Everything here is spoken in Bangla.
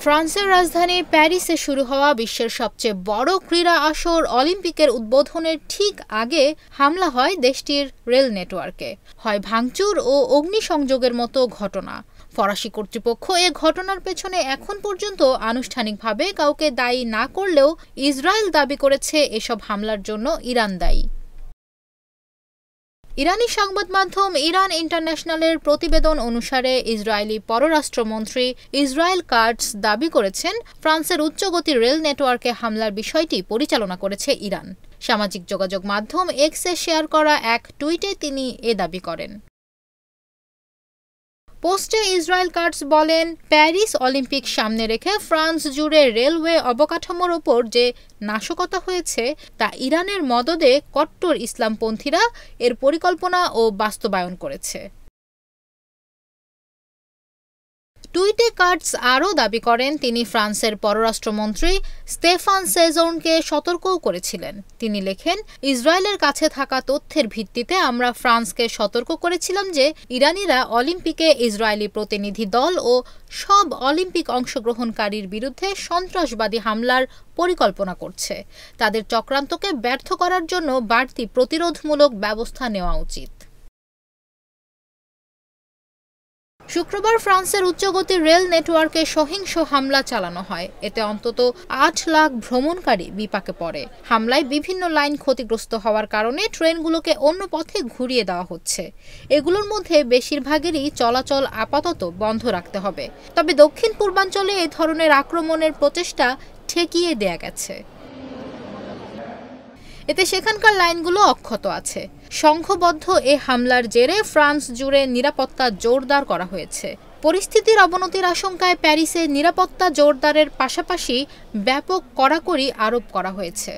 ফ্রান্সের রাজধানী প্যারিসে শুরু হওয়া বিশ্বের সবচেয়ে বড় ক্রীড়া আসর অলিম্পিকের উদ্বোধনের ঠিক আগে হামলা হয় দেশটির রেল নেটওয়ার্কে। হয় ভাঙচুর ও অগ্নিসংযোগের মতো ঘটনা। ফরাসি কর্তৃপক্ষ এ ঘটনার পেছনে এখন পর্যন্ত আনুষ্ঠানিকভাবে কাউকে দায়ী না করলেও ইসরায়েল দাবি করেছে এসব হামলার জন্য ইরান দায়ী। ইরানি সংবাদ মাধ্যম ইরান ইন্টারন্যাশনালের প্রতিবেদন অনুসারে ইসরায়েলি পররাষ্ট্রমন্ত্রী ইসরায়েল কাটজ দাবি করেছেন, ফ্রান্সের উচ্চগতির রেল নেটওয়ার্কে হামলার বিষয়টি পরিচালনা করেছে ইরান। সামাজিক যোগাযোগ মাধ্যম এক্সে শেয়ার করা এক টুইটে তিনি এ দাবি করেন। পোস্টে ইসরায়েল কাটজ বলেন, প্যারিস অলিম্পিক সামনে রেখে ফ্রান্স জুড়ে রেলওয়ে অবকাঠামোর ওপর যে নাশকতা হয়েছে তা ইরানের মদদে কট্টর ইসলামপন্থীরা এর পরিকল্পনা ও বাস্তবায়ন করেছে। টুইটে কাটজ আরও দাবি করেন, তিনি ফ্রান্সের পররাষ্ট্রমন্ত্রী স্টেফান সেজোর্নকে সতর্কও করেছিলেন। তিনি লেখেন, ইসরায়েলের কাছে থাকা তথ্যের ভিত্তিতে আমরা ফ্রান্সকে সতর্ক করেছিলাম যে ইরানিরা অলিম্পিকে ইসরায়েলি প্রতিনিধি দল ও সব অলিম্পিক অংশগ্রহণকারীর বিরুদ্ধে সন্ত্রাসবাদী হামলার পরিকল্পনা করছে। তাদের চক্রান্তকে ব্যর্থ করার জন্য বাড়তি প্রতিরোধমূলক ব্যবস্থা নেওয়া উচিত। শুক্রবার ফ্রান্সের উচ্চগতির রেল নেটওয়ার্কে সহিংস হামলা চালানো হয়। এতে অন্তত ৮ লাখ ভ্রমণকারী বিপাকে পড়ে। হামলায় বিভিন্ন লাইন ক্ষতিগ্রস্ত হওয়ার কারণে ট্রেনগুলোকে অন্য পথে ঘুরিয়ে দেওয়া হচ্ছে। এগুলোর মধ্যে বেশিরভাগেরই চলাচল আপাতত বন্ধ রাখতে হবে। তবে দক্ষিণ পূর্বাঞ্চলে এ ধরনের আক্রমণের প্রচেষ্টা ঠেকিয়ে দেয়া গেছে। এতে সেখানকার লাইনগুলো অক্ষত আছে। সংঘবদ্ধ এ হামলার জেরে ফ্রান্স জুড়ে নিরাপত্তা জোরদার করা হয়েছে। পরিস্থিতির অবনতির আশঙ্কায় প্যারিসে নিরাপত্তা জোরদারের পাশাপাশি ব্যাপক কড়াকড়ি আরোপ করা হয়েছে।